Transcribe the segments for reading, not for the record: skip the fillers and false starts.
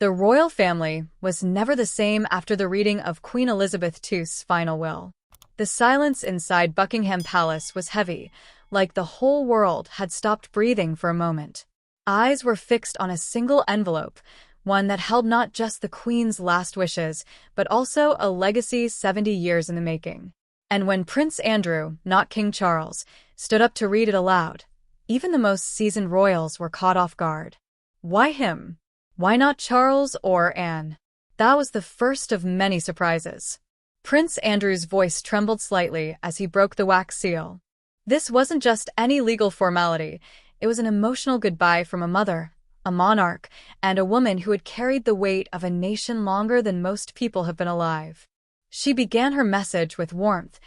The royal family was never the same after the reading of Queen Elizabeth II's final will. The silence inside Buckingham Palace was heavy, like the whole world had stopped breathing for a moment. Eyes were fixed on a single envelope, one that held not just the Queen's last wishes, but also a legacy 70 years in the making. And when Prince Andrew, not King Charles, stood up to read it aloud, even the most seasoned royals were caught off guard. Why him? Why not Charles or Anne? That was the first of many surprises. Prince Andrew's voice trembled slightly as he broke the wax seal. This wasn't just any legal formality, it was an emotional goodbye from a mother, a monarch, and a woman who had carried the weight of a nation longer than most people have been alive. She began her message with warmth,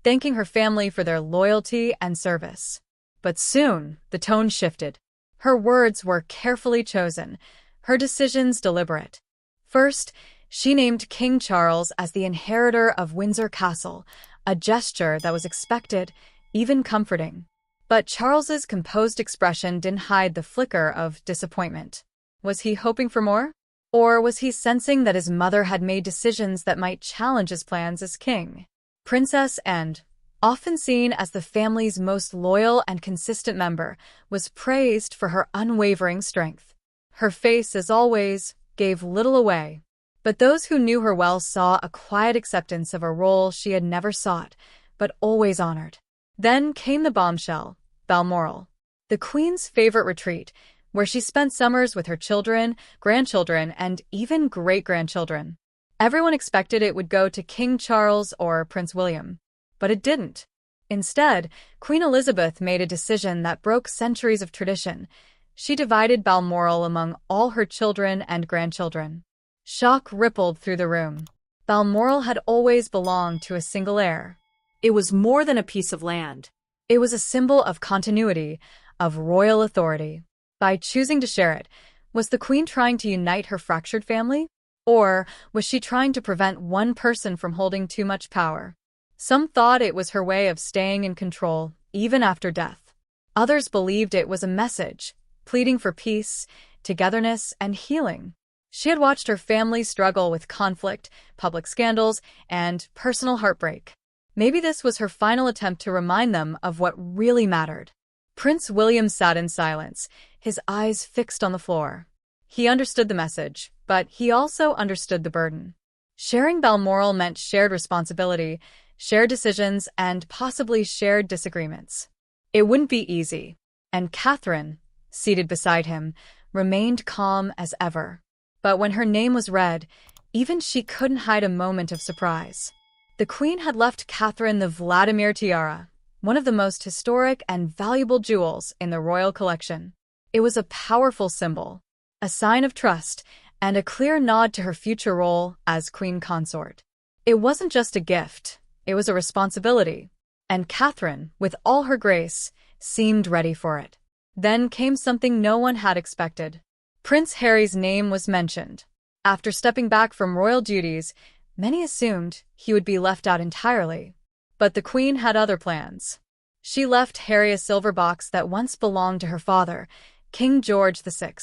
thanking her family for their loyalty and service. But soon, the tone shifted. Her words were carefully chosen, her decisions deliberate. First, she named King Charles as the inheritor of Windsor Castle, a gesture that was expected, even comforting. But Charles's composed expression didn't hide the flicker of disappointment. Was he hoping for more? Or was he sensing that his mother had made decisions that might challenge his plans as king? Princess Anne, often seen as the family's most loyal and consistent member, was praised for her unwavering strength. Her face, as always, gave little away. But those who knew her well saw a quiet acceptance of a role she had never sought, but always honored. Then came the bombshell, Balmoral, the Queen's favorite retreat, where she spent summers with her children, grandchildren, and even great-grandchildren. Everyone expected it would go to King Charles or Prince William. But it didn't. Instead, Queen Elizabeth made a decision that broke centuries of tradition. She divided Balmoral among all her children and grandchildren. Shock rippled through the room. Balmoral had always belonged to a single heir. It was more than a piece of land. It was a symbol of continuity, of royal authority. By choosing to share it, was the Queen trying to unite her fractured family? Or was she trying to prevent one person from holding too much power? Some thought it was her way of staying in control, even after death. Others believed it was a message, pleading for peace, togetherness, and healing. She had watched her family struggle with conflict, public scandals, and personal heartbreak. Maybe this was her final attempt to remind them of what really mattered. Prince William sat in silence, his eyes fixed on the floor. He understood the message, but he also understood the burden. Sharing Balmoral meant shared responsibility, shared decisions, and possibly shared disagreements. It wouldn't be easy, and Catherine, seated beside him, remained calm as ever. But when her name was read, even she couldn't hide a moment of surprise. The Queen had left Catherine the Vladimir tiara, one of the most historic and valuable jewels in the royal collection. It was a powerful symbol, a sign of trust, and a clear nod to her future role as queen consort. It wasn't just a gift, it was a responsibility, and Catherine, with all her grace, seemed ready for it. Then came something no one had expected. Prince Harry's name was mentioned. After stepping back from royal duties, many assumed he would be left out entirely. But the Queen had other plans. She left Harry a silver box that once belonged to her father, King George VI.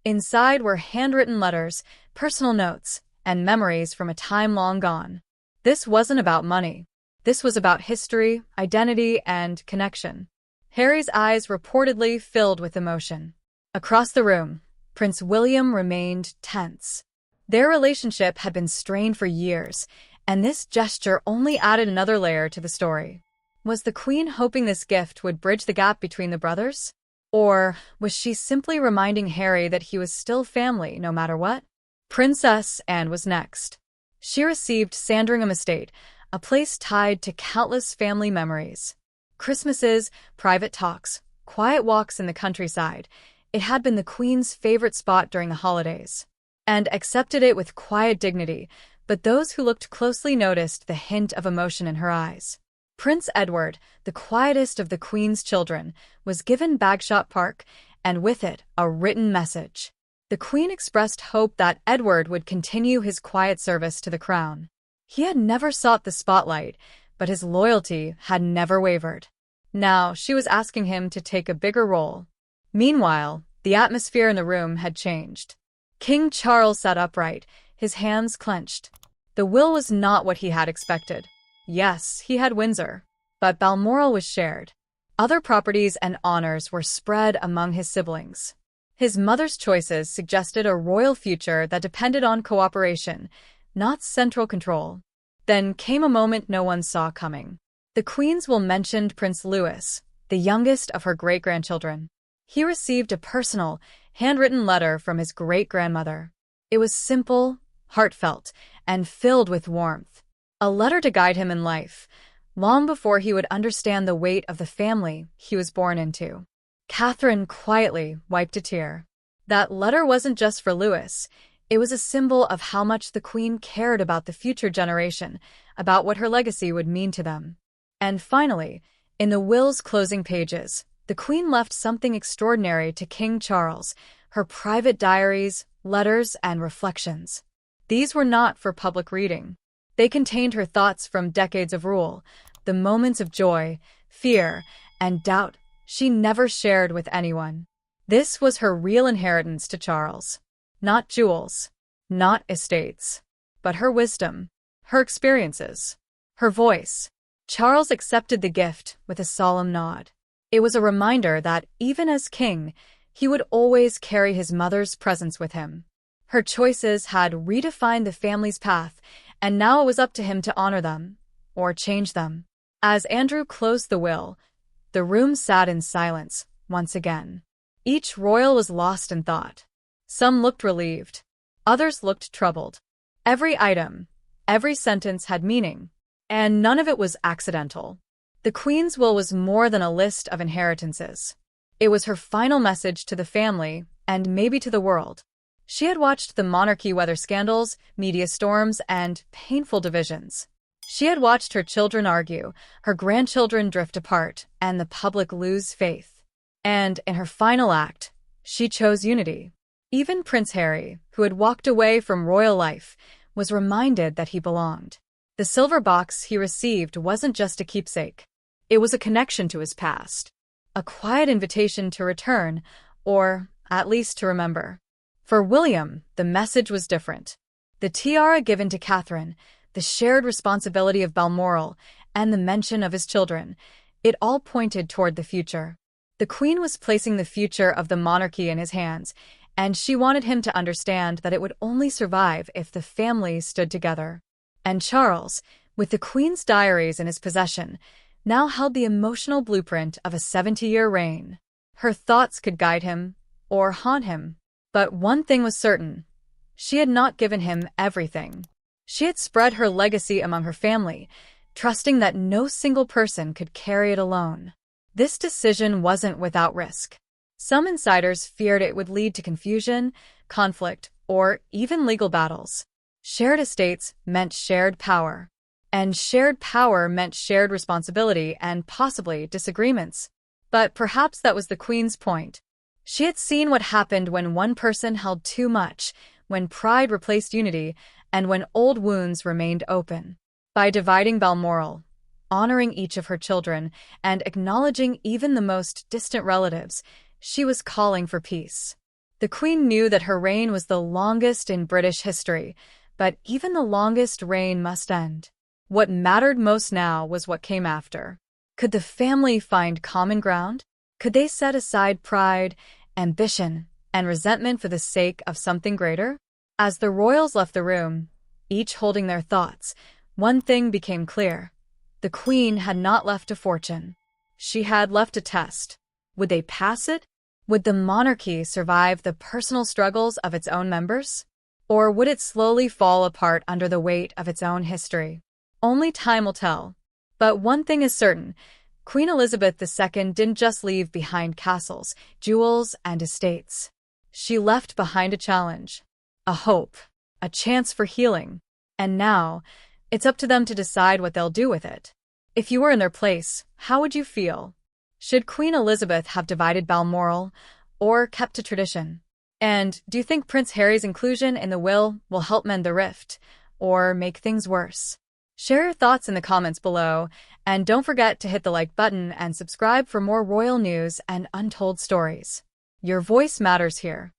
Inside were handwritten letters, personal notes, and memories from a time long gone. This wasn't about money. This was about history, identity, and connection. Harry's eyes reportedly filled with emotion. Across the room, Prince William remained tense. Their relationship had been strained for years, and this gesture only added another layer to the story. Was the Queen hoping this gift would bridge the gap between the brothers? Or was she simply reminding Harry that he was still family no matter what? Princess Anne was next. She received Sandringham Estate, a place tied to countless family memories. Christmases, private talks, quiet walks in the countryside. It had been the Queen's favorite spot during the holidays, and accepted it with quiet dignity, but those who looked closely noticed the hint of emotion in her eyes. Prince Edward, the quietest of the Queen's children, was given Bagshot Park, and with it, a written message. The Queen expressed hope that Edward would continue his quiet service to the crown. He had never sought the spotlight, but his loyalty had never wavered. Now she was asking him to take a bigger role. Meanwhile, the atmosphere in the room had changed. King Charles sat upright, his hands clenched. The will was not what he had expected. Yes, he had Windsor, but Balmoral was shared. Other properties and honors were spread among his siblings. His mother's choices suggested a royal future that depended on cooperation, not central control. Then came a moment no one saw coming. The Queen's will mentioned Prince Louis, the youngest of her great-grandchildren. He received a personal, handwritten letter from his great-grandmother. It was simple, heartfelt, and filled with warmth. A letter to guide him in life, long before he would understand the weight of the family he was born into. Catherine quietly wiped a tear. That letter wasn't just for Louis. It was a symbol of how much the Queen cared about the future generation, about what her legacy would mean to them. And finally, in the will's closing pages, the Queen left something extraordinary to King Charles, her private diaries, letters, and reflections. These were not for public reading. They contained her thoughts from decades of rule, the moments of joy, fear, and doubt she never shared with anyone. This was her real inheritance to Charles. Not jewels, not estates, but her wisdom, her experiences, her voice. Charles accepted the gift with a solemn nod. It was a reminder that, even as king, he would always carry his mother's presence with him. Her choices had redefined the family's path, and now it was up to him to honor them, or change them. As Andrew closed the will, the room sat in silence once again. Each royal was lost in thought. Some looked relieved. Others looked troubled. Every item, every sentence had meaning, and none of it was accidental. The Queen's will was more than a list of inheritances. It was her final message to the family, and maybe to the world. She had watched the monarchy weather scandals, media storms, and painful divisions. She had watched her children argue, her grandchildren drift apart, and the public lose faith. And in her final act, she chose unity. Even Prince Harry, who had walked away from royal life, was reminded that he belonged. The silver box he received wasn't just a keepsake. It was a connection to his past, a quiet invitation to return, or at least to remember. For William, the message was different. The tiara given to Catherine, the shared responsibility of Balmoral, and the mention of his children, it all pointed toward the future. The Queen was placing the future of the monarchy in his hands, and she wanted him to understand that it would only survive if the family stood together. And Charles, with the Queen's diaries in his possession, now held the emotional blueprint of a 70-year reign. Her thoughts could guide him, or haunt him. But one thing was certain. She had not given him everything. She had spread her legacy among her family, trusting that no single person could carry it alone. This decision wasn't without risk. Some insiders feared it would lead to confusion, conflict, or even legal battles. Shared estates meant shared power. And shared power meant shared responsibility and possibly disagreements. But perhaps that was the Queen's point. She had seen what happened when one person held too much, when pride replaced unity, and when old wounds remained open. By dividing Balmoral, honoring each of her children, and acknowledging even the most distant relatives, she was calling for peace. The Queen knew that her reign was the longest in British history, but even the longest reign must end. What mattered most now was what came after. Could the family find common ground? Could they set aside pride, ambition, and resentment for the sake of something greater? As the royals left the room, each holding their thoughts, one thing became clear. The Queen had not left a fortune. She had left a test. Would they pass it? Would the monarchy survive the personal struggles of its own members? Or would it slowly fall apart under the weight of its own history? Only time will tell. But one thing is certain. Queen Elizabeth II didn't just leave behind castles, jewels, and estates. She left behind a challenge, a hope, a chance for healing. And now, it's up to them to decide what they'll do with it. If you were in their place, how would you feel? Should Queen Elizabeth have divided Balmoral, or kept to tradition? And do you think Prince Harry's inclusion in the will help mend the rift, or make things worse? Share your thoughts in the comments below, and don't forget to hit the like button and subscribe for more royal news and untold stories. Your voice matters here.